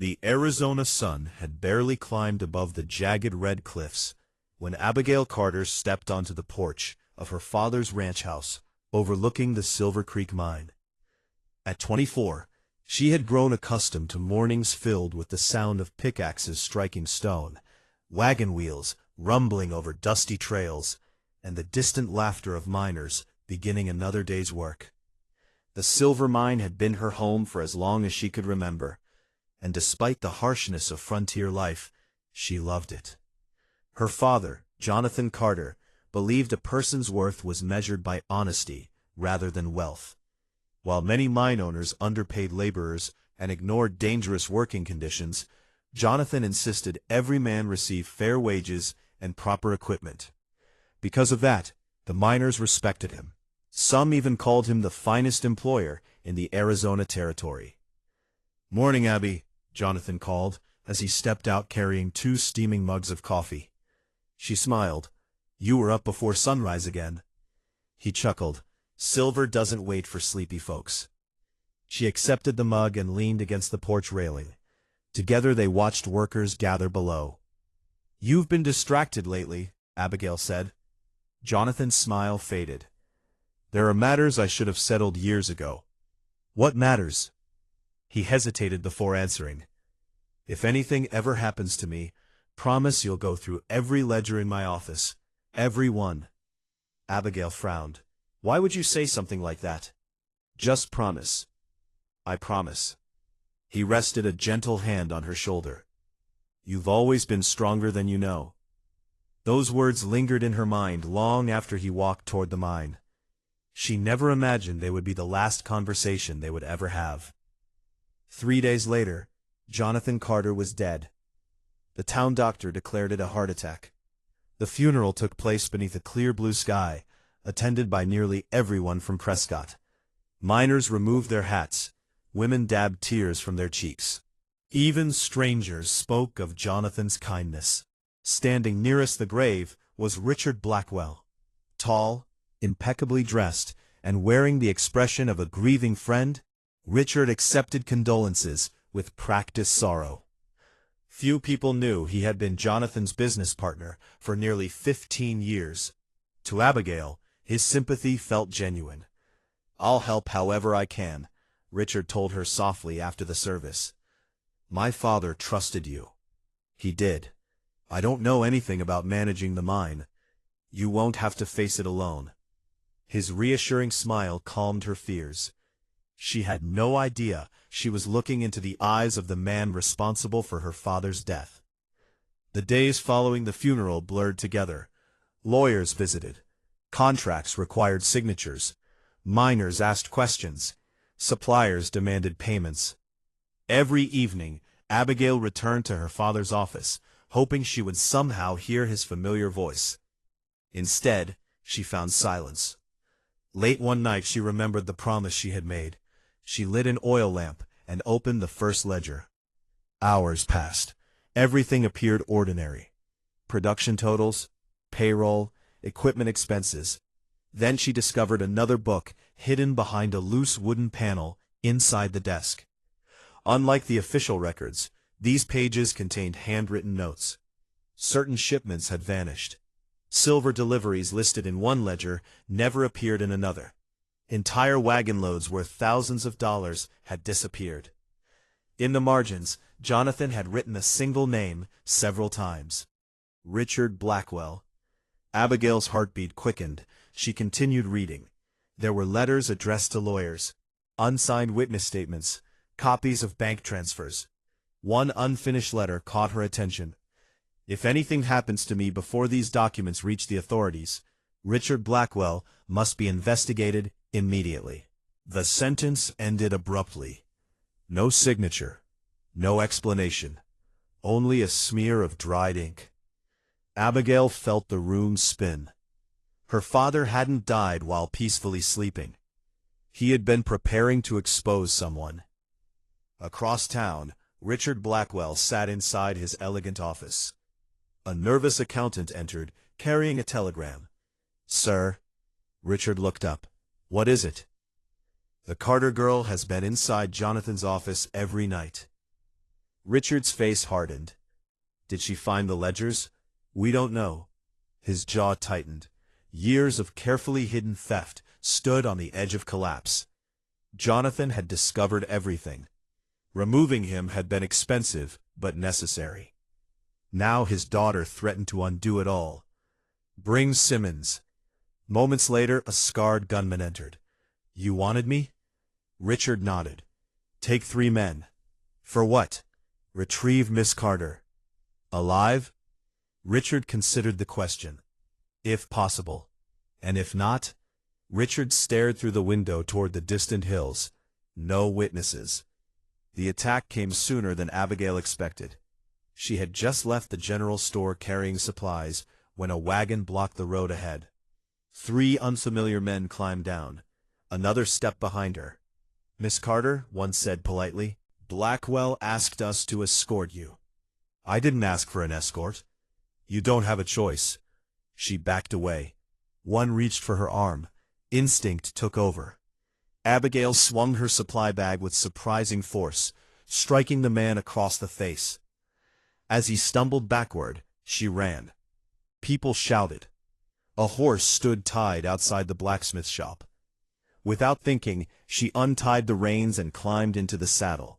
The Arizona sun had barely climbed above the jagged red cliffs when Abigail Carter stepped onto the porch of her father's ranch house overlooking the Silver Creek mine. At 24, she had grown accustomed to mornings filled with the sound of pickaxes striking stone, wagon wheels rumbling over dusty trails, and the distant laughter of miners beginning another day's work. The silver mine had been her home for as long as she could remember, and despite the harshness of frontier life, she loved it. Her father, Jonathan Carter, believed a person's worth was measured by honesty rather than wealth. While many mine owners underpaid laborers and ignored dangerous working conditions, Jonathan insisted every man receive fair wages and proper equipment. Because of that, the miners respected him. Some even called him the finest employer in the Arizona Territory. "Morning, Abby," Jonathan called as he stepped out carrying 2 steaming mugs of coffee. She smiled. "You were up before sunrise again." He chuckled. "Silver doesn't wait for sleepy folks." She accepted the mug and leaned against the porch railing. Together they watched workers gather below. "You've been distracted lately," Abigail said. Jonathan's smile faded. "There are matters I should have settled years ago." "What matters?" He hesitated before answering. "If anything ever happens to me, promise you'll go through every ledger in my office. Every one." Abigail frowned. "Why would you say something like that?" "Just promise." "I promise." He rested a gentle hand on her shoulder. "You've always been stronger than you know." Those words lingered in her mind long after he walked toward the mine. She never imagined they would be the last conversation they would ever have. 3 days later, Jonathan Carter was dead. The town doctor declared it a heart attack. The funeral took place beneath a clear blue sky, attended by nearly everyone from Prescott. Miners removed their hats. Women dabbed tears from their cheeks. Even strangers spoke of Jonathan's kindness. Standing nearest the grave was Richard Blackwell. Tall, impeccably dressed, and wearing the expression of a grieving friend, Richard accepted condolences with practiced sorrow. Few people knew he had been Jonathan's business partner for nearly 15 years. To Abigail, his sympathy felt genuine. "I'll help however I can," Richard told her softly after the service. "My father trusted you." "He did. I don't know anything about managing the mine. You won't have to face it alone." His reassuring smile calmed her fears. She had no idea she was looking into the eyes of the man responsible for her father's death. The days following the funeral blurred together. Lawyers visited. Contracts required signatures. Miners asked questions. Suppliers demanded payments. Every evening, Abigail returned to her father's office, hoping she would somehow hear his familiar voice. Instead, she found silence. Late one night she remembered the promise she had made. She lit an oil lamp and opened the first ledger. Hours passed. Everything appeared ordinary. Production totals, payroll, equipment expenses. Then she discovered another book hidden behind a loose wooden panel inside the desk. Unlike the official records, these pages contained handwritten notes. Certain shipments had vanished. Silver deliveries listed in one ledger never appeared in another. Entire wagon loads worth thousands of dollars had disappeared. In the margins, Jonathan had written a single name several times. Richard Blackwell. Abigail's heartbeat quickened. She continued reading. There were letters addressed to lawyers, unsigned witness statements, copies of bank transfers. One unfinished letter caught her attention. "If anything happens to me before these documents reach the authorities, Richard Blackwell must be investigated immediately." The sentence ended abruptly. No signature, no explanation, only a smear of dried ink. Abigail felt the room spin. Her father hadn't died while peacefully sleeping. He had been preparing to expose someone. Across town, Richard Blackwell sat inside his elegant office. A nervous accountant entered, carrying a telegram. "Sir." Richard looked up. "What is it?" "The Carter girl has been inside Jonathan's office every night." Richard's face hardened. Did she find the ledgers? We don't know. His jaw tightened. Years of carefully hidden theft stood on the edge of collapse. Jonathan had discovered everything. Removing him had been expensive, but necessary. Now his daughter threatened to undo it all. Bring Simmons. Moments later, a scarred gunman entered. You wanted me? Richard nodded. Take 3 men. For what? Retrieve Miss Carter. Alive? Richard considered the question. If possible. And if not? Richard stared through the window toward the distant hills. No witnesses. The attack came sooner than Abigail expected. She had just left the general store carrying supplies when a wagon blocked the road ahead. 3 unfamiliar men climbed down. Another stepped behind her. Miss Carter, one said politely, Blackwell asked us to escort you. I didn't ask for an escort. You don't have a choice. She backed away. One reached for her arm. Instinct took over. Abigail swung her supply bag with surprising force, striking the man across the face. As he stumbled backward, she ran. People shouted. A horse stood tied outside the blacksmith shop. Without thinking, she untied the reins and climbed into the saddle.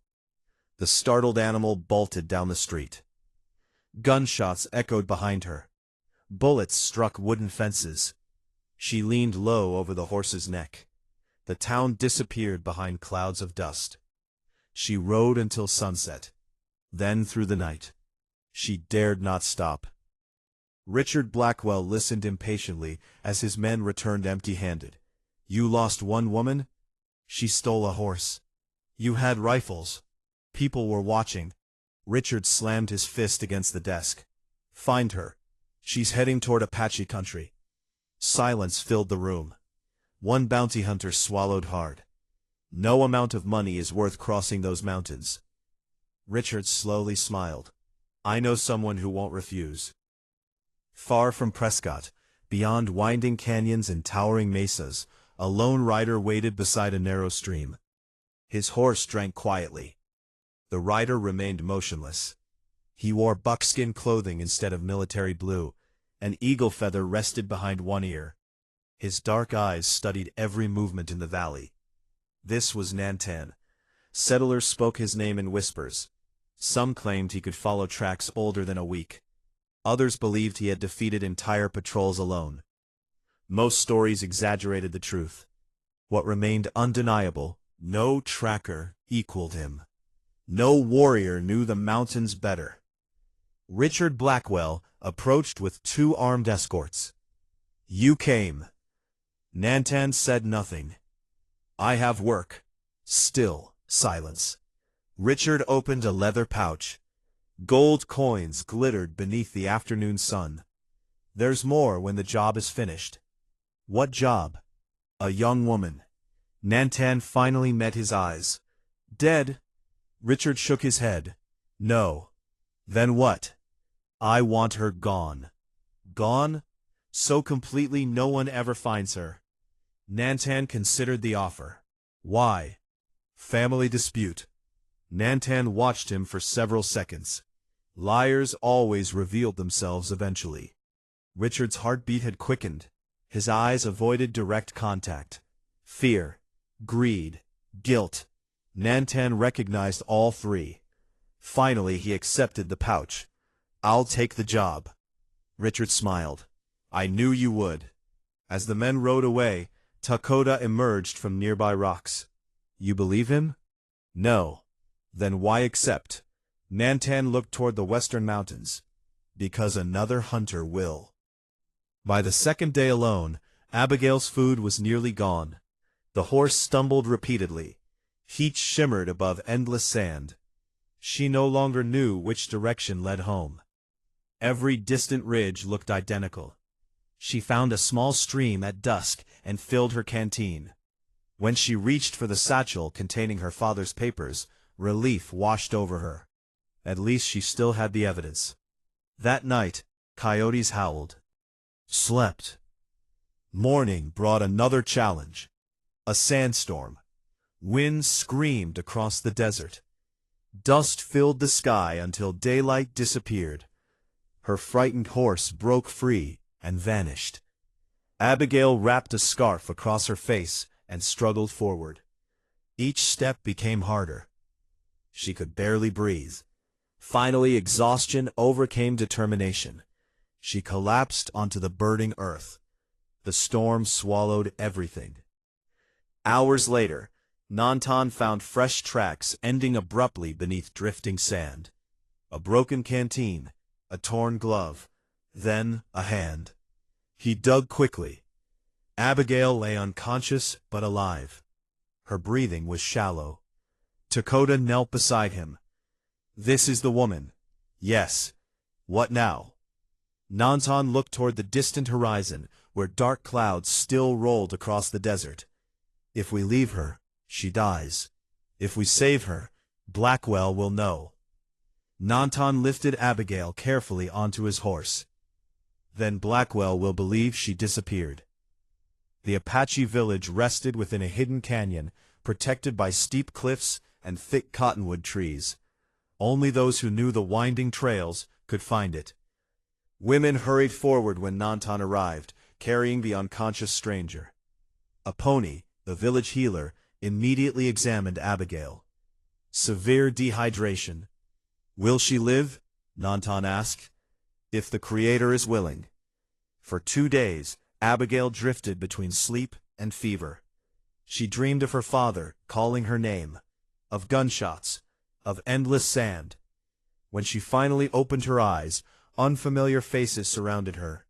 The startled animal bolted down the street. Gunshots echoed behind her. Bullets struck wooden fences. She leaned low over the horse's neck. The town disappeared behind clouds of dust. She rode until sunset. Then through the night. She dared not stop. Richard Blackwell listened impatiently as his men returned empty-handed. You lost one woman? She stole a horse. You had rifles. People were watching. Richard slammed his fist against the desk. Find her. She's heading toward Apache country. Silence filled the room. One bounty hunter swallowed hard. No amount of money is worth crossing those mountains. Richard slowly smiled. I know someone who won't refuse. Far from Prescott, beyond winding canyons and towering mesas, a lone rider waited beside a narrow stream. His horse drank quietly. The rider remained motionless. He wore buckskin clothing instead of military blue. An eagle feather rested behind one ear. His dark eyes studied every movement in the valley. This was Nantan. Settlers spoke his name in whispers. Some claimed he could follow tracks older than a week. Others believed he had defeated entire patrols alone. Most stories exaggerated the truth. What remained undeniable, no tracker equaled him. No warrior knew the mountains better. Richard Blackwell approached with 2 armed escorts. You came. Nantan said nothing. I have work. Still silence. Richard opened a leather pouch. Gold coins glittered beneath the afternoon sun. There's more when the job is finished. What job? A young woman. Nantan finally met his eyes. Dead? Richard shook his head. No. Then what? I want her gone. Gone? So completely no one ever finds her. Nantan considered the offer. Why? Family dispute. Nantan watched him for several seconds. Liars always revealed themselves eventually. Richard's heartbeat had quickened. His eyes avoided direct contact. Fear, greed, guilt. Nantan recognized all 3. Finally, he accepted the pouch. I'll take the job. Richard smiled. I knew you would. As the men rode away, Takota emerged from nearby rocks. You believe him? No. Then why accept? Nantan looked toward the western mountains. Because another hunter will. By the second day alone, Abigail's food was nearly gone. The horse stumbled repeatedly. Heat shimmered above endless sand. She no longer knew which direction led home. Every distant ridge looked identical. She found a small stream at dusk and filled her canteen. When she reached for the satchel containing her father's papers, relief washed over her. At least she still had the evidence. That night, coyotes howled. Slept. Morning brought another challenge. A sandstorm. Wind screamed across the desert. Dust filled the sky until daylight disappeared. Her frightened horse broke free and vanished. Abigail wrapped a scarf across her face and struggled forward. Each step became harder. She could barely breathe. Finally, exhaustion overcame determination. She collapsed onto the burning earth. The storm swallowed everything. Hours later, Nantan found fresh tracks ending abruptly beneath drifting sand. A broken canteen, a torn glove, then a hand. He dug quickly. Abigail lay unconscious but alive. Her breathing was shallow. Dakota knelt beside him. "This is the woman." "Yes. What now?" Nantan looked toward the distant horizon, where dark clouds still rolled across the desert. "If we leave her, she dies. If we save her, Blackwell will know." Nantan lifted Abigail carefully onto his horse. "Then Blackwell will believe she disappeared." The Apache village rested within a hidden canyon, protected by steep cliffs and thick cottonwood trees. Only those who knew the winding trails could find it. Women hurried forward when Nantan arrived, carrying the unconscious stranger. A pony, the village healer, immediately examined Abigail. "Severe dehydration." "Will she live?" Nantan asked. "If the Creator is willing." For 2 days, Abigail drifted between sleep and fever. She dreamed of her father calling her name, of gunshots, of endless sand. When she finally opened her eyes, unfamiliar faces surrounded her.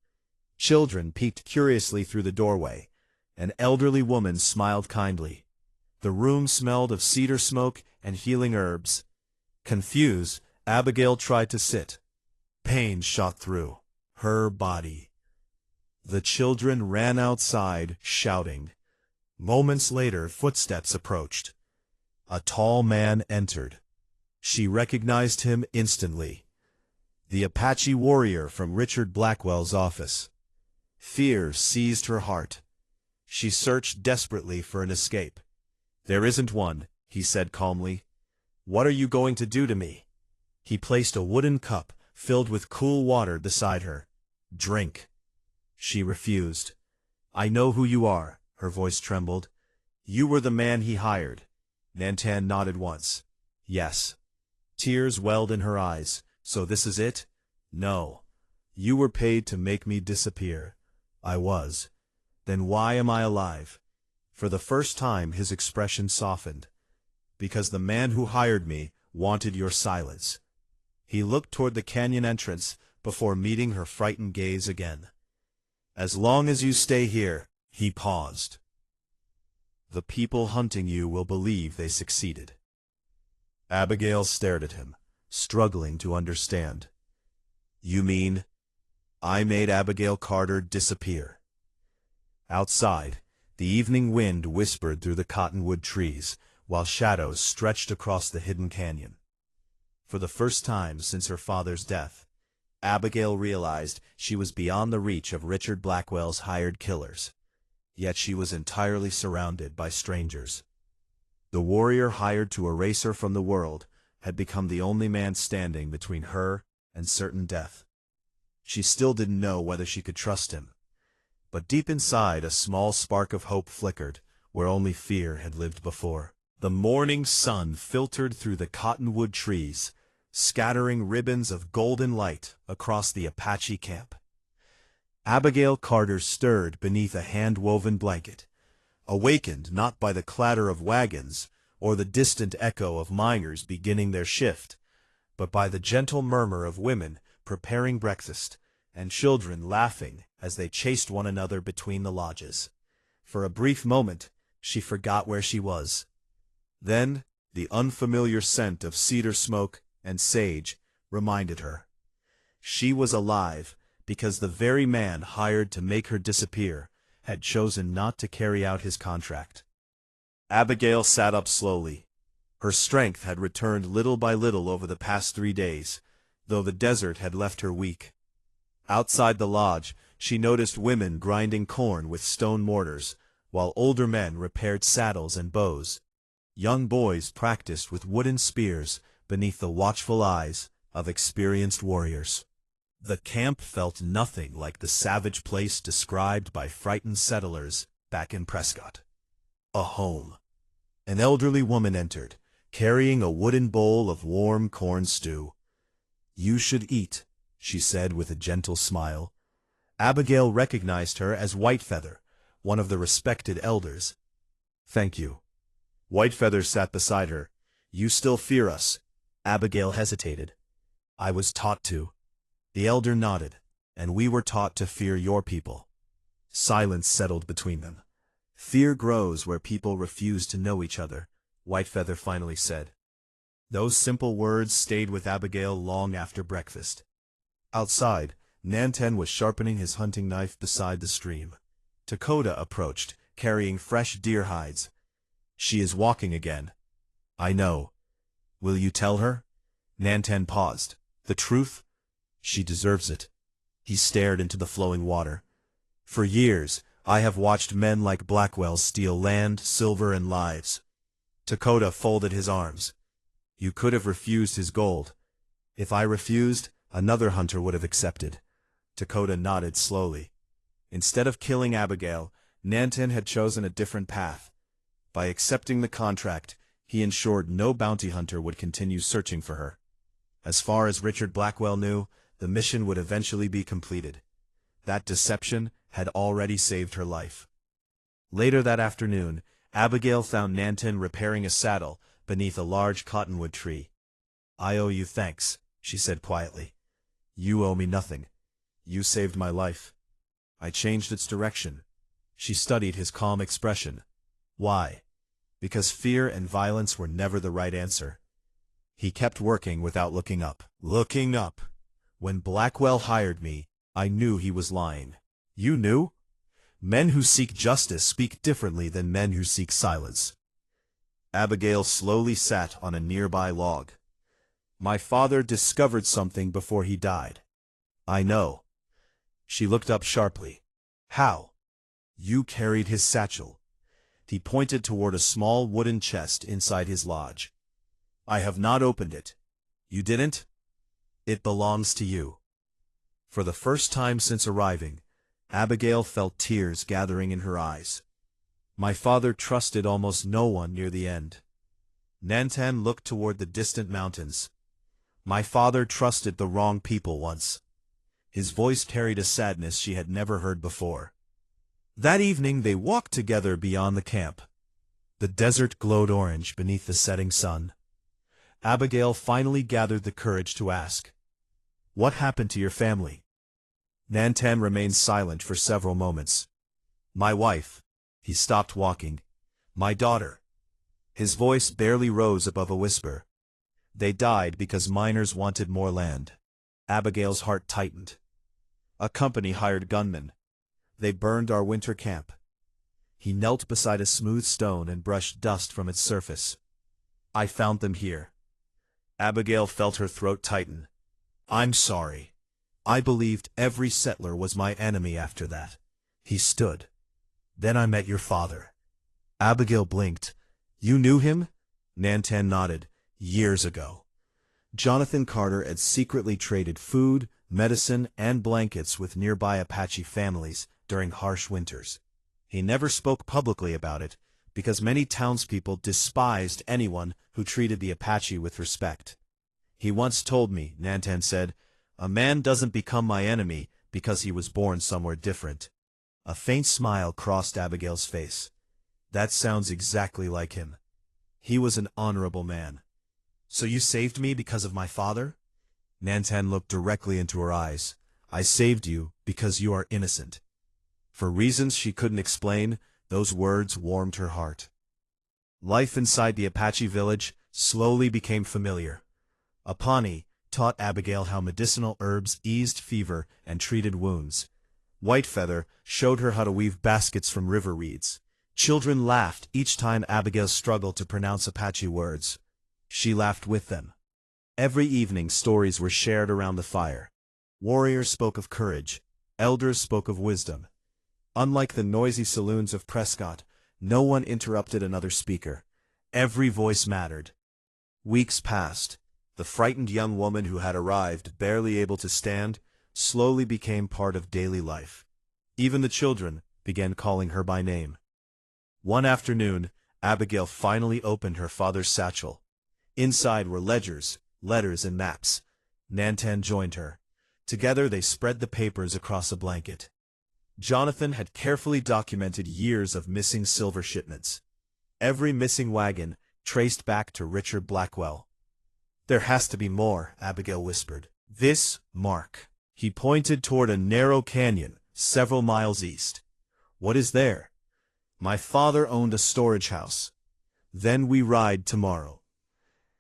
Children peeked curiously through the doorway. An elderly woman smiled kindly. The room smelled of cedar smoke and healing herbs. Confused, Abigail tried to sit. Pain shot through her body. The children ran outside, shouting. Moments later, footsteps approached. A tall man entered. She recognized him instantly. The Apache warrior from Richard Blackwell's office. Fear seized her heart. She searched desperately for an escape. "There isn't one," he said calmly. "What are you going to do to me?" He placed a wooden cup filled with cool water beside her. "Drink." She refused. "I know who you are," her voice trembled. "You were the man he hired." Nantan nodded once. "Yes." Tears welled in her eyes. "So this is it?" "No. You were paid to make me disappear." "I was." "Then why am I alive?" For the first time his expression softened. "Because the man who hired me wanted your silence." He looked toward the canyon entrance before meeting her frightened gaze again. "As long as you stay here," he paused, "the people hunting you will believe they succeeded." Abigail stared at him, struggling to understand. "You mean I made Abigail Carter disappear?" Outside, the evening wind whispered through the cottonwood trees, while shadows stretched across the hidden canyon. For the first time since her father's death, Abigail realized she was beyond the reach of Richard Blackwell's hired killers. Yet she was entirely surrounded by strangers. The warrior hired to erase her from the world had become the only man standing between her and certain death. She still didn't know whether she could trust him. But deep inside, a small spark of hope flickered, where only fear had lived before. The morning sun filtered through the cottonwood trees, scattering ribbons of golden light across the Apache camp. Abigail Carter stirred beneath a hand-woven blanket, awakened not by the clatter of wagons or the distant echo of miners beginning their shift, but by the gentle murmur of women preparing breakfast and children laughing as they chased one another between the lodges. For a brief moment, she forgot where she was. Then, the unfamiliar scent of cedar smoke and sage reminded her. She was alive because the very man hired to make her disappear had chosen not to carry out his contract. Abigail sat up slowly. Her strength had returned little by little over the past 3 days, though the desert had left her weak. Outside the lodge, she noticed women grinding corn with stone mortars, while older men repaired saddles and bows. Young boys practiced with wooden spears, beneath the watchful eyes of experienced warriors. The camp felt nothing like the savage place described by frightened settlers back in Prescott. A home. An elderly woman entered, carrying a wooden bowl of warm corn stew. "You should eat," she said with a gentle smile. Abigail recognized her as Whitefeather, one of the respected elders. "Thank you." Whitefeather sat beside her. "You still fear us?" Abigail hesitated. "I was taught to." The elder nodded. "And we were taught to fear your people." Silence settled between them. "Fear grows where people refuse to know each other," Whitefeather finally said. Those simple words stayed with Abigail long after breakfast. Outside, Nantan was sharpening his hunting knife beside the stream. Dakota approached, carrying fresh deer hides. "She is walking again." "I know. Will you tell her?" Nantan paused. "The truth? She deserves it." He stared into the flowing water. "For years, I have watched men like Blackwell steal land, silver, and lives." Dakota folded his arms. "You could have refused his gold." "If I refused, another hunter would have accepted." Dakota nodded slowly. Instead of killing Abigail, Nantan had chosen a different path. By accepting the contract, he ensured no bounty hunter would continue searching for her. As far as Richard Blackwell knew, the mission would eventually be completed. That deception had already saved her life. Later that afternoon, Abigail found Nantan repairing a saddle beneath a large cottonwood tree. "I owe you thanks," she said quietly. "You owe me nothing. You saved my life." "I changed its direction." She studied his calm expression. "Why?" "Because fear and violence were never the right answer." He kept working without looking up. "Looking up. When Blackwell hired me, I knew he was lying." "You knew?" "Men who seek justice speak differently than men who seek silence." Abigail slowly sat on a nearby log. "My father discovered something before he died." "I know." She looked up sharply. "How?" "You carried his satchel." He pointed toward a small wooden chest inside his lodge. "I have not opened it." "You didn't?" "It belongs to you." For the first time since arriving, Abigail felt tears gathering in her eyes. "My father trusted almost no one near the end." Nantan looked toward the distant mountains. "My father trusted the wrong people once." His voice carried a sadness she had never heard before. That evening they walked together beyond the camp. The desert glowed orange beneath the setting sun. Abigail finally gathered the courage to ask, "What happened to your family?" Nantan remained silent for several moments. "My wife." He stopped walking. "My daughter." His voice barely rose above a whisper. "They died because miners wanted more land." Abigail's heart tightened. "A company hired gunmen. They burned our winter camp." He knelt beside a smooth stone and brushed dust from its surface. "I found them here." Abigail felt her throat tighten. "I'm sorry. I believed every settler was my enemy after that." He stood. "Then I met your father." Abigail blinked. "You knew him?" Nantan nodded. "Years ago." Jonathan Carter had secretly traded food, medicine, and blankets with nearby Apache families during harsh winters. He never spoke publicly about it, because many townspeople despised anyone who treated the Apache with respect. "He once told me," Nantan said, "a man doesn't become my enemy because he was born somewhere different." A faint smile crossed Abigail's face. "That sounds exactly like him. He was an honorable man." "So you saved me because of my father?" Nantan looked directly into her eyes. "I saved you because you are innocent." For reasons she couldn't explain, those words warmed her heart. Life inside the Apache village slowly became familiar. A Pawnee taught Abigail how medicinal herbs eased fever and treated wounds. Whitefeather showed her how to weave baskets from river reeds. Children laughed each time Abigail struggled to pronounce Apache words. She laughed with them. Every evening stories were shared around the fire. Warriors spoke of courage. Elders spoke of wisdom. Unlike the noisy saloons of Prescott, no one interrupted another speaker. Every voice mattered. Weeks passed. The frightened young woman who had arrived, barely able to stand, slowly became part of daily life. Even the children began calling her by name. One afternoon, Abigail finally opened her father's satchel. Inside were ledgers, letters, and maps. Nantan joined her. Together they spread the papers across a blanket. Jonathan had carefully documented years of missing silver shipments. Every missing wagon traced back to Richard Blackwell. "There has to be more," Abigail whispered. "This mark." He pointed toward a narrow canyon several miles east. "What is there?" "My father owned a storage house. Then we ride tomorrow."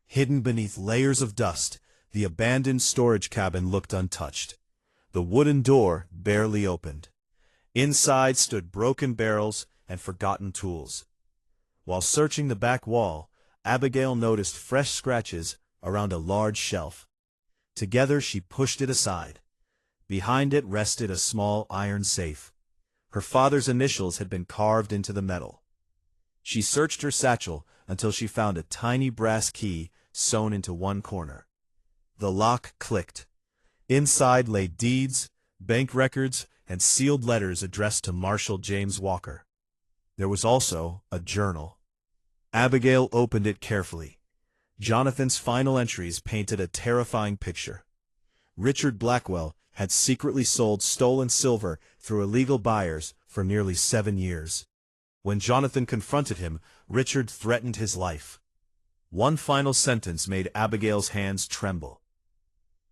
Hidden beneath layers of dust, the abandoned storage cabin looked untouched. The wooden door barely opened. Inside stood broken barrels and forgotten tools. While searching the back wall, Abigail noticed fresh scratches around a large shelf. Together she pushed it aside. Behind it rested a small iron safe. Her father's initials had been carved into the metal. She searched her satchel until she found a tiny brass key sewn into one corner. The lock clicked. Inside lay deeds, bank records, and sealed letters addressed to Marshal James Walker. There was also a journal. Abigail opened it carefully. Jonathan's final entries painted a terrifying picture. Richard Blackwell had secretly sold stolen silver through illegal buyers for nearly 7 years. When Jonathan confronted him, Richard threatened his life. One final sentence made Abigail's hands tremble.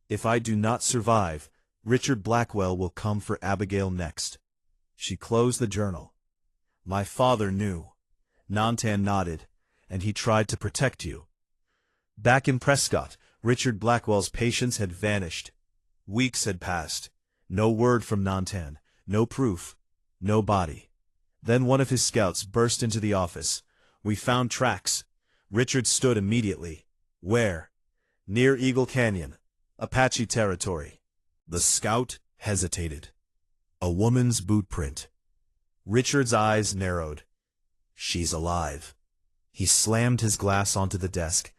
"If I do not survive, Richard Blackwell will come for Abigail next." She closed the journal. "My father knew." Nantan nodded. "And he tried to protect you." Back in Prescott, Richard Blackwell's patience had vanished. Weeks had passed. No word from Nantan, no proof, no body. Then one of his scouts burst into the office. "We found tracks." Richard stood immediately. "Where?" "Near Eagle Canyon, Apache territory." The scout hesitated. "A woman's boot print." Richard's eyes narrowed. "She's alive." He slammed his glass onto the desk.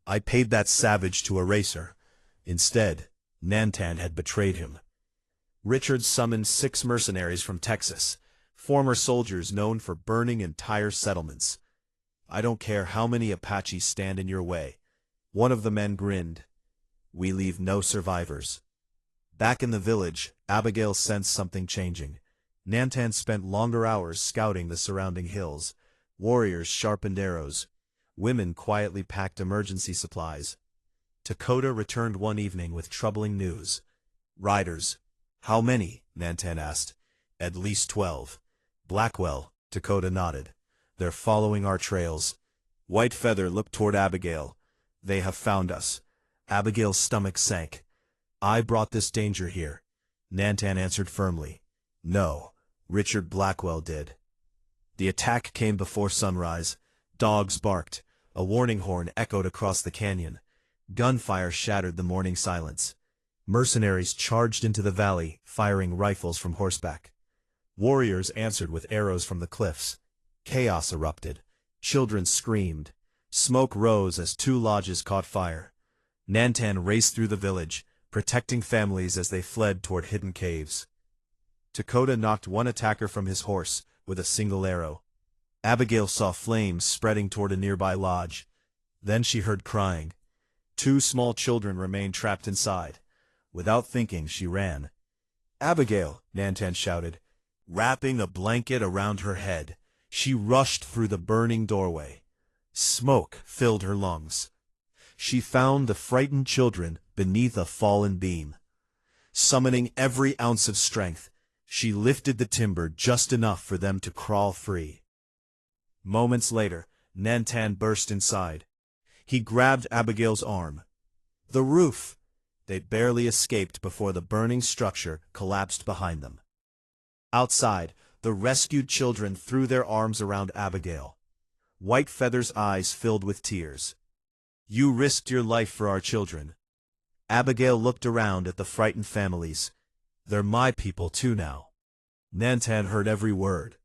"I paid that savage to erase her. Instead, Nantan had betrayed him." Richard summoned 6 mercenaries from Texas, former soldiers known for burning entire settlements. "I don't care how many Apaches stand in your way." One of the men grinned. "We leave no survivors." Back in the village, Abigail sensed something changing. Nantan spent longer hours scouting the surrounding hills. Warriors sharpened arrows. Women quietly packed emergency supplies. Dakota returned one evening with troubling news. "Riders." "How many?" Nantan asked. "At least 12. "Blackwell," Dakota nodded. "They're following our trails." Whitefeather looked toward Abigail. "They have found us." Abigail's stomach sank. "I brought this danger here." Nantan answered firmly. "No, Richard Blackwell did." The attack came before sunrise. Dogs barked. A warning horn echoed across the canyon. Gunfire shattered the morning silence. Mercenaries charged into the valley, firing rifles from horseback. Warriors answered with arrows from the cliffs. Chaos erupted. Children screamed. Smoke rose as 2 lodges caught fire. Nantan raced through the village, protecting families as they fled toward hidden caves. Dakota knocked one attacker from his horse with a single arrow. Abigail saw flames spreading toward a nearby lodge. Then she heard crying. 2 small children remained trapped inside. Without thinking, she ran. "Abigail!" Nantan shouted. Wrapping a blanket around her head, she rushed through the burning doorway. Smoke filled her lungs. She found the frightened children beneath a fallen beam. Summoning every ounce of strength, she lifted the timber just enough for them to crawl free. Moments later, Nantan burst inside. He grabbed Abigail's arm. "The roof!" They barely escaped before the burning structure collapsed behind them. Outside, the rescued children threw their arms around Abigail. Whitefeather's eyes filled with tears. "You risked your life for our children." Abigail looked around at the frightened families. "They're my people too now." Nantan heard every word.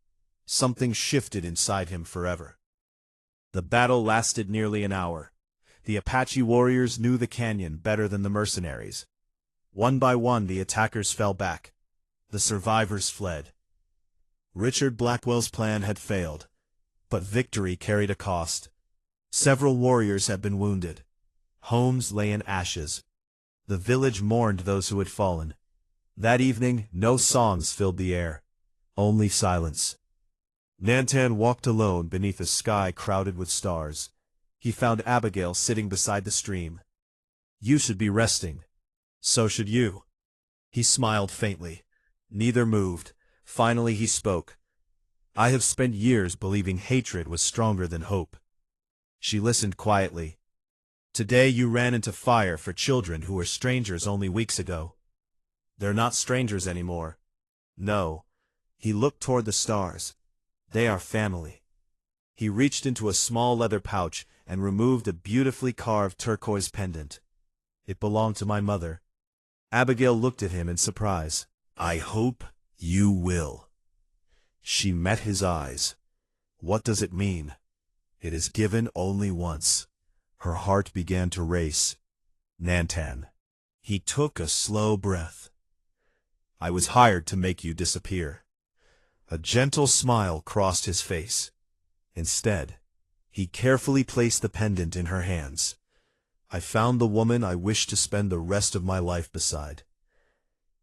Something shifted inside him forever. The battle lasted nearly an hour. the Apache warriors knew the canyon better than the mercenaries. One by one the attackers fell back. The survivors fled. Richard Blackwell's plan had failed, but victory carried a cost. Several warriors had been wounded. Homes lay in ashes. The village mourned those who had fallen. That evening, no songs filled the air. Only silence. Nantan walked alone beneath a sky crowded with stars. He found Abigail sitting beside the stream. "You should be resting. So should you." He smiled faintly. Neither moved. Finally he spoke. "I have spent years believing hatred was stronger than hope." She listened quietly. "Today you ran into fire for children who were strangers only weeks ago. They're not strangers anymore. No." He looked toward the stars. "They are family." He reached into a small leather pouch and removed a beautifully carved turquoise pendant. "It belonged to my mother." Abigail looked at him in surprise. "I hope you will." She met his eyes. "What does it mean?" "It is given only once." Her heart began to race. "Nantan." He took a slow breath. "I was hired to make you disappear." A gentle smile crossed his face. Instead, he carefully placed the pendant in her hands. "I found the woman I wish to spend the rest of my life beside."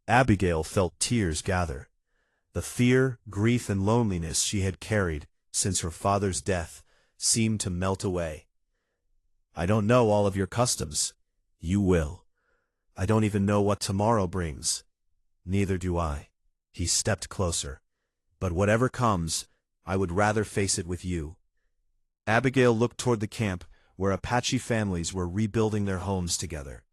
Abigail felt tears gather. The fear, grief, and loneliness she had carried since her father's death seemed to melt away. "I don't know all of your customs. You will. I don't even know what tomorrow brings." "Neither do I." He stepped closer. "But whatever comes, I would rather face it with you." Abigail looked toward the camp where Apache families were rebuilding their homes together.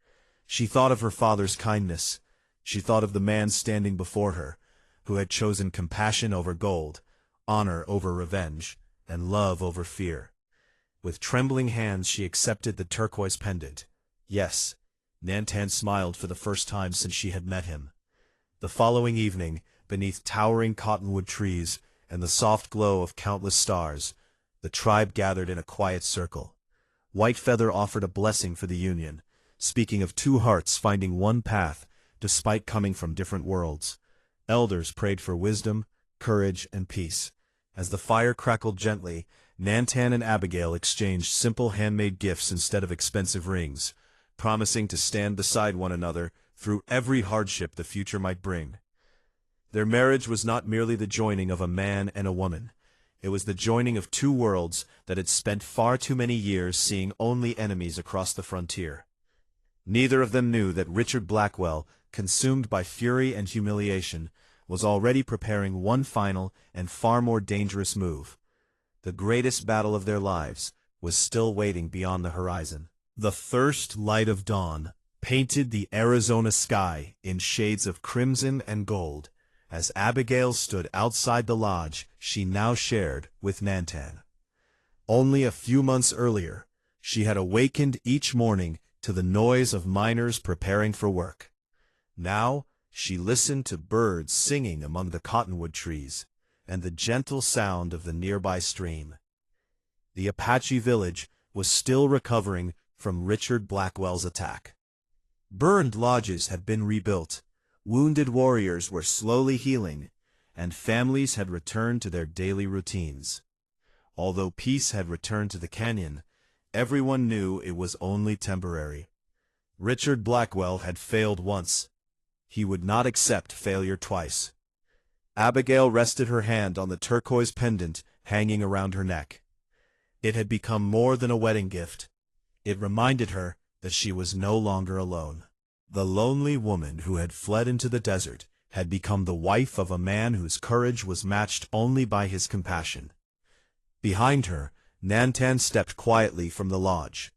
She thought of her father's kindness. She thought of the man standing before her, who had chosen compassion over gold, honor over revenge, and love over fear. With trembling hands she accepted the turquoise pendant. Yes, Nantan smiled for the first time since she had met him. The following evening, beneath towering cottonwood trees and the soft glow of countless stars, the tribe gathered in a quiet circle. Whitefeather offered a blessing for the union, speaking of two hearts finding one path despite coming from different worlds. Elders prayed for wisdom, courage, and peace. As the fire crackled gently, Nantan and Abigail exchanged simple handmade gifts instead of expensive rings, promising to stand beside one another through every hardship the future might bring. Their marriage was not merely the joining of a man and a woman. It was the joining of two worlds that had spent far too many years seeing only enemies across the frontier. Neither of them knew that Richard Blackwell, consumed by fury and humiliation, was already preparing one final and far more dangerous move. The greatest battle of their lives was still waiting beyond the horizon. The first light of dawn painted the Arizona sky in shades of crimson and gold, as Abigail stood outside the lodge she now shared with Nantan. Only a few months earlier, she had awakened each morning to the noise of miners preparing for work. Now, she listened to birds singing among the cottonwood trees and the gentle sound of the nearby stream. The Apache village was still recovering from Richard Blackwell's attack. Burned lodges had been rebuilt, wounded warriors were slowly healing, and families had returned to their daily routines. Although peace had returned to the canyon, everyone knew it was only temporary. Richard Blackwell had failed once. He would not accept failure twice. Abigail rested her hand on the turquoise pendant hanging around her neck. It had become more than a wedding gift. It reminded her that she was no longer alone. The lonely woman who had fled into the desert had become the wife of a man whose courage was matched only by his compassion. Behind her, Nantan stepped quietly from the lodge.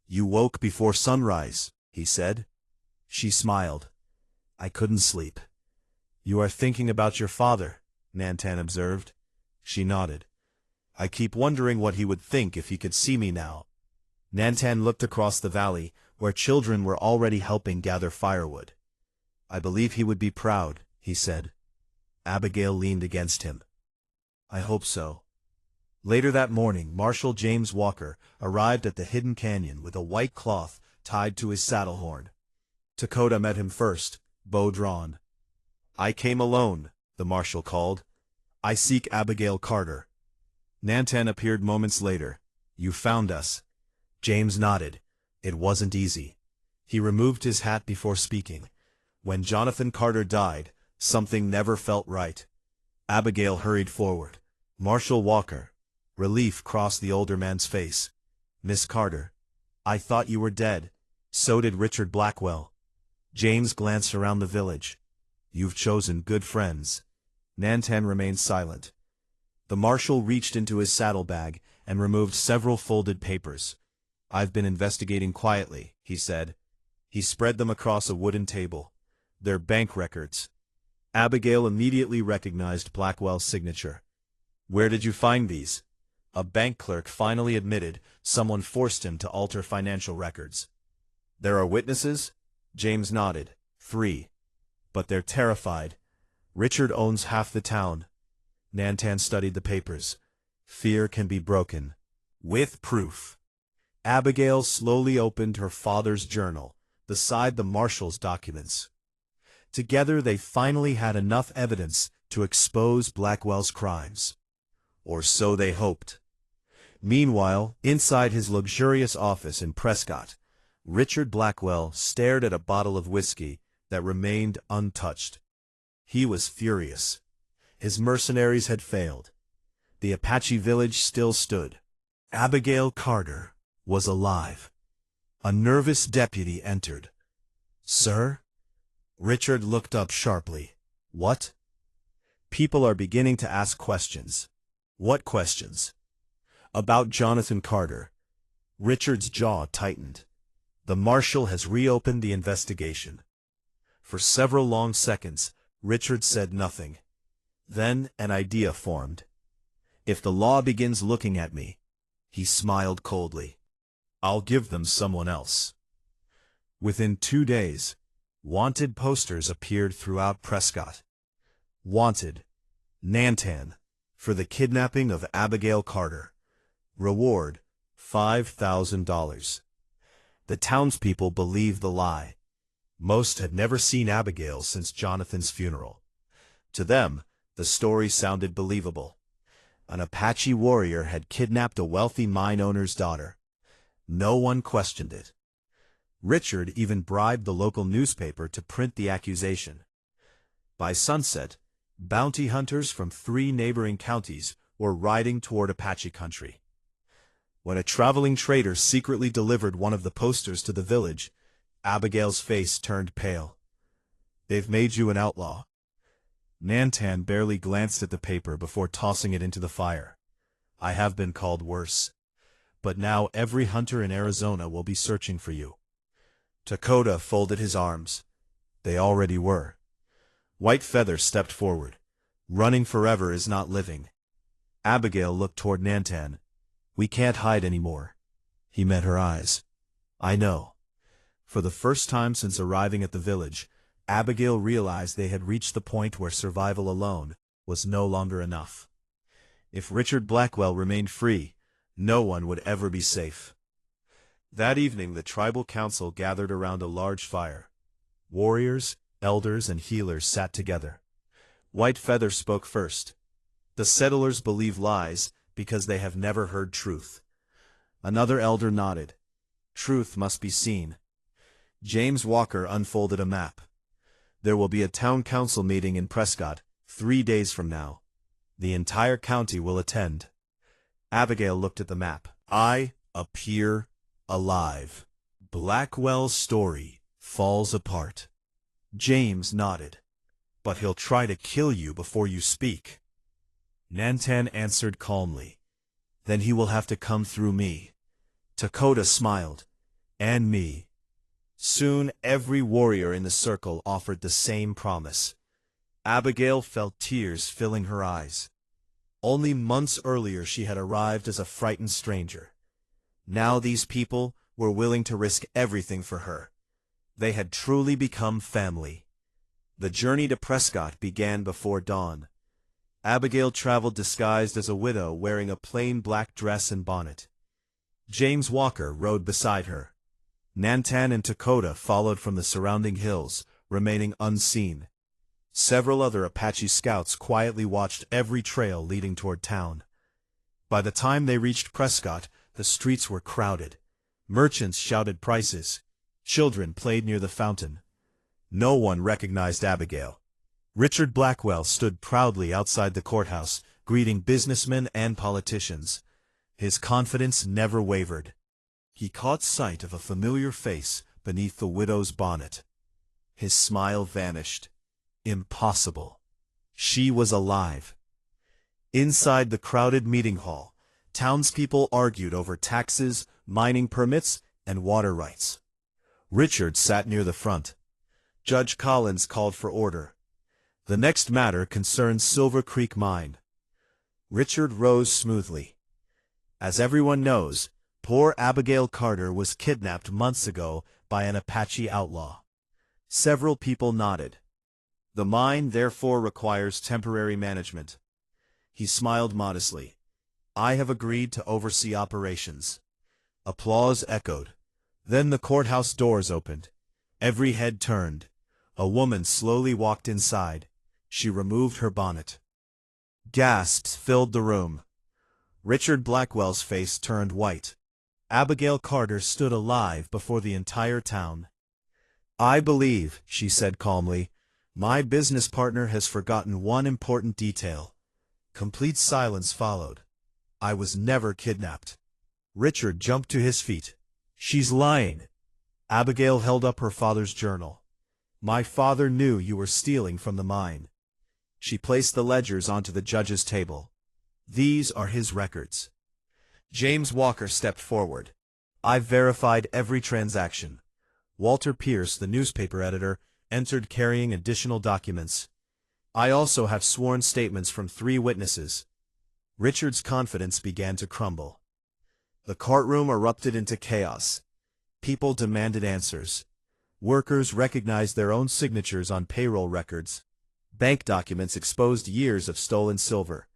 "You woke before sunrise," he said. She smiled. "I couldn't sleep." "You are thinking about your father," Nantan observed. She nodded. "I keep wondering what he would think if he could see me now." Nantan looked across the valley, where children were already helping gather firewood. "I believe he would be proud," he said. Abigail leaned against him. "I hope so." Later that morning, Marshal James Walker arrived at the hidden canyon with a white cloth tied to his saddle horn. Dakota met him first, bow drawn. "I came alone," the marshal called. "I seek Abigail Carter." Nantan appeared moments later. "You found us." James nodded. It wasn't easy. He removed his hat before speaking. "When Jonathan Carter died, something never felt right." Abigail hurried forward. "Marshal Walker." Relief crossed the older man's face. "Miss Carter, I thought you were dead." "So did Richard Blackwell." James glanced around the village. "You've chosen good friends." Nantan remained silent. The marshal reached into his saddlebag and removed several folded papers. "I've been investigating quietly," he said. He spread them across a wooden table. "They're bank records." Abigail immediately recognized Blackwell's signature. "Where did you find these?" A bank clerk finally admitted someone forced him to alter financial records. "There are witnesses?" James nodded. "3. But they're terrified. Richard owns half the town." Nantan studied the papers. "Fear can be broken with proof." Abigail slowly opened her father's journal, beside the marshal's documents. Together they finally had enough evidence to expose Blackwell's crimes. Or so they hoped. Meanwhile, inside his luxurious office in Prescott, Richard Blackwell stared at a bottle of whiskey that remained untouched. He was furious. His mercenaries had failed. The Apache village still stood. Abigail Carter was alive. A nervous deputy entered. "Sir?" Richard looked up sharply. "What?" "People are beginning to ask questions." "What questions?" "About Jonathan Carter." Richard's jaw tightened. "The marshal has reopened the investigation." For several long seconds, Richard said nothing. Then an idea formed. "If the law begins looking at me," he smiled coldly, "I'll give them someone else." Within 2 days, wanted posters appeared throughout Prescott. "Wanted, Nantan, for the kidnapping of Abigail Carter. Reward, $5,000. The townspeople believed the lie. Most had never seen Abigail since Jonathan's funeral. To them, the story sounded believable. An Apache warrior had kidnapped a wealthy mine owner's daughter. No one questioned it. Richard even bribed the local newspaper to print the accusation. By sunset, bounty hunters from 3 neighboring counties were riding toward Apache country. When a traveling trader secretly delivered one of the posters to the village, Abigail's face turned pale. "They've made you an outlaw." Nantan barely glanced at the paper before tossing it into the fire. "I have been called worse. But now every hunter in Arizona will be searching for you." Dakota folded his arms. They already were. White Feather stepped forward. "Running forever is not living." Abigail looked toward Nantan. "We can't hide anymore." He met her eyes. "I know." For the first time since arriving at the village, Abigail realized they had reached the point where survival alone was no longer enough. If Richard Blackwell remained free, no one would ever be safe. That evening the tribal council gathered around a large fire. Warriors, elders, and healers sat together. White Feather spoke first. "The settlers believe lies because they have never heard truth." Another elder nodded. "Truth must be seen." James Walker unfolded a map. "There will be a town council meeting in Prescott 3 days from now. The entire county will attend." Abigail looked at the map. "I appear alive. Blackwell's story falls apart." James nodded. "But he'll try to kill you before you speak." Nantan answered calmly. "Then he will have to come through me." Dakota smiled. "And me." Soon every warrior in the circle offered the same promise. Abigail felt tears filling her eyes. Only months earlier she had arrived as a frightened stranger. Now these people were willing to risk everything for her. They had truly become family. The journey to Prescott began before dawn. Abigail traveled disguised as a widow wearing a plain black dress and bonnet. James Walker rode beside her. Nantan and Dakota followed from the surrounding hills, remaining unseen. Several other Apache scouts quietly watched every trail leading toward town. By the time they reached Prescott, the streets were crowded. Merchants shouted prices. Children played near the fountain. No one recognized Abigail. Richard Blackwell stood proudly outside the courthouse, greeting businessmen and politicians. His confidence never wavered. He caught sight of a familiar face beneath the widow's bonnet. His smile vanished. Impossible. She was alive. Inside the crowded meeting hall, townspeople argued over taxes, mining permits, and water rights. Richard sat near the front. Judge Collins called for order. The next matter concerned Silver Creek Mine. Richard rose smoothly. As everyone knows, poor Abigail Carter was kidnapped months ago by an Apache outlaw. Several people nodded. The mine therefore requires temporary management. He smiled modestly. I have agreed to oversee operations. Applause echoed. Then the courthouse doors opened. Every head turned. A woman slowly walked inside. She removed her bonnet. Gasps filled the room. Richard Blackwell's face turned white. Abigail Carter stood alive before the entire town. I believe, she said calmly, my business partner has forgotten one important detail. Complete silence followed. I was never kidnapped. Richard jumped to his feet. She's lying. Abigail held up her father's journal. My father knew you were stealing from the mine. She placed the ledgers onto the judge's table. These are his records. James Walker stepped forward. I've verified every transaction. Walter Pierce, the newspaper editor, entered carrying additional documents. I also have sworn statements from 3 witnesses. Richard's confidence began to crumble. The courtroom erupted into chaos. People demanded answers. Workers recognized their own signatures on payroll records. Bank documents exposed years of stolen silver.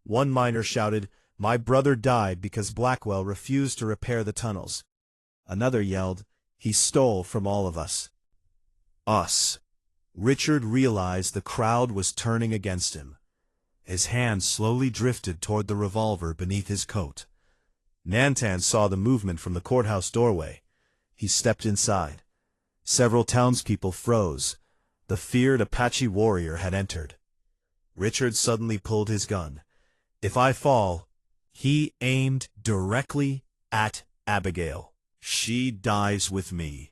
One miner shouted, my brother died because Blackwell refused to repair the tunnels. Another yelled, he stole from all of us. Us. Richard realized the crowd was turning against him. His hand slowly drifted toward the revolver beneath his coat. Nantan saw the movement from the courthouse doorway. He stepped inside. Several townspeople froze. The feared Apache warrior had entered. Richard suddenly pulled his gun. If I fall, he aimed directly at Abigail. She dies with me.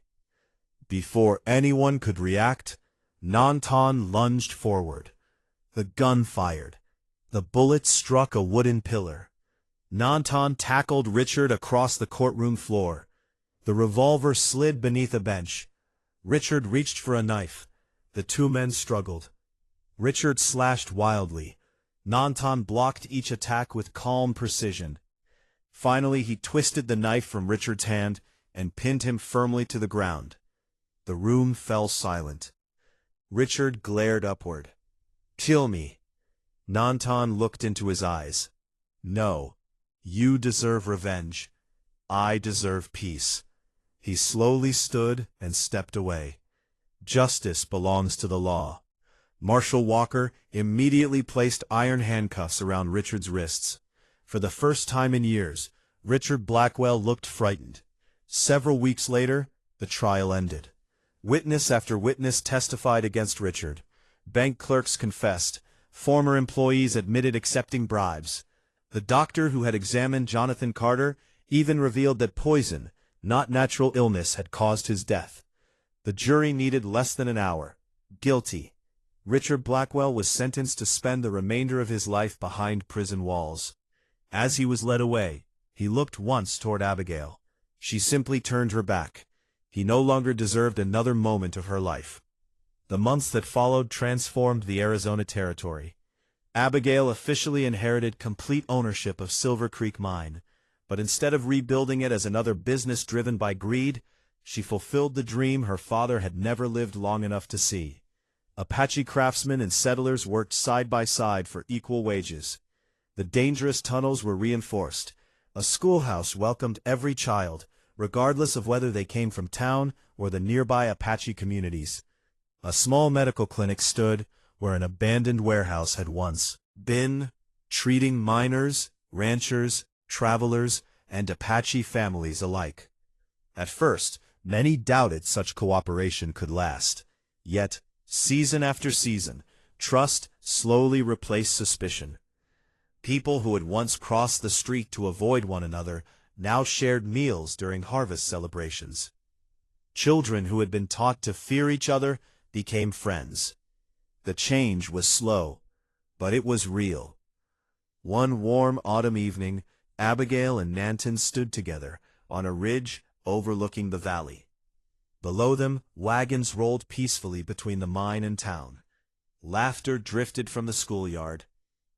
Before anyone could react, Nantan lunged forward. The gun fired. The bullet struck a wooden pillar. Nantan tackled Richard across the courtroom floor. The revolver slid beneath a bench. Richard reached for a knife. The 2 men struggled. Richard slashed wildly. Nantan blocked each attack with calm precision. Finally, he twisted the knife from Richard's hand and pinned him firmly to the ground. The room fell silent. Richard glared upward. Kill me. Nantan looked into his eyes. No. You deserve revenge. I deserve peace. He slowly stood and stepped away. Justice belongs to the law. Marshal Walker immediately placed iron handcuffs around Richard's wrists. For the first time in years, Richard Blackwell looked frightened. Several weeks later, the trial ended. Witness after witness testified against Richard. Bank clerks confessed. Former employees admitted accepting bribes. The doctor who had examined Jonathan Carter even revealed that poison, not natural illness, had caused his death. The jury needed less than an hour. Guilty. Richard Blackwell was sentenced to spend the remainder of his life behind prison walls. As he was led away, he looked once toward Abigail. She simply turned her back. He no longer deserved another moment of her life. The months that followed transformed the Arizona Territory. Abigail officially inherited complete ownership of Silver Creek Mine, but instead of rebuilding it as another business driven by greed, she fulfilled the dream her father had never lived long enough to see. Apache craftsmen and settlers worked side by side for equal wages. The dangerous tunnels were reinforced. A schoolhouse welcomed every child, regardless of whether they came from town or the nearby Apache communities. A small medical clinic stood where an abandoned warehouse had once been, treating miners, ranchers, travelers, and Apache families alike. At first, many doubted such cooperation could last. Yet, season after season, trust slowly replaced suspicion. People who had once crossed the street to avoid one another now shared meals during harvest celebrations. Children who had been taught to fear each other became friends. The change was slow, but it was real. One warm autumn evening, Abigail and Nantan stood together on a ridge overlooking the valley. Below them, wagons rolled peacefully between the mine and town. Laughter drifted from the schoolyard.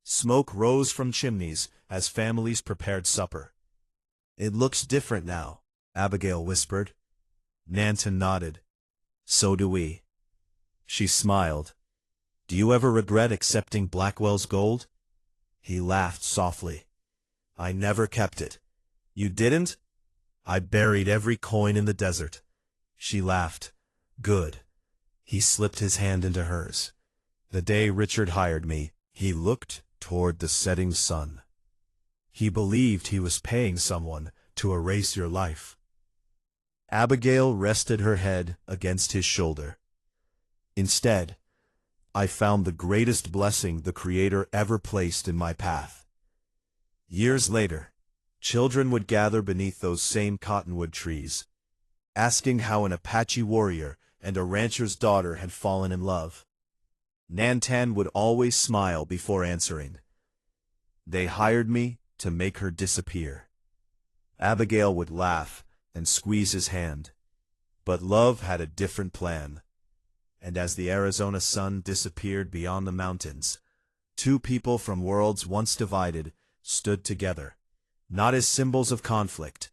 Smoke rose from chimneys as families prepared supper. "It looks different now," Abigail whispered. Nantan nodded. "So do we." She smiled. "Do you ever regret accepting Blackwell's gold?" He laughed softly. "I never kept it." "You didn't?" "I buried every coin in the desert." She laughed. "Good." He slipped his hand into hers. "The day Richard hired me, he looked toward the setting sun. He believed he was paying someone to erase your life." Abigail rested her head against his shoulder. "Instead, I found the greatest blessing the Creator ever placed in my path." Years later, children would gather beneath those same cottonwood trees, asking how an Apache warrior and a rancher's daughter had fallen in love. Nantan would always smile before answering. "They hired me to make her disappear." Abigail would laugh and squeeze his hand. But love had a different plan. And as the Arizona sun disappeared beyond the mountains, two people from worlds once divided stood together, not as symbols of conflict,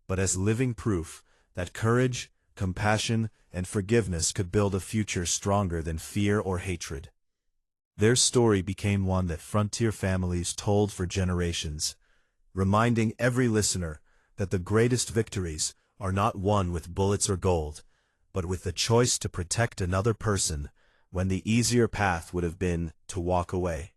but as living proof that courage, compassion, and forgiveness could build a future stronger than fear or hatred. Their story became one that frontier families told for generations, reminding every listener that the greatest victories are not won with bullets or gold, but with the choice to protect another person when the easier path would have been to walk away.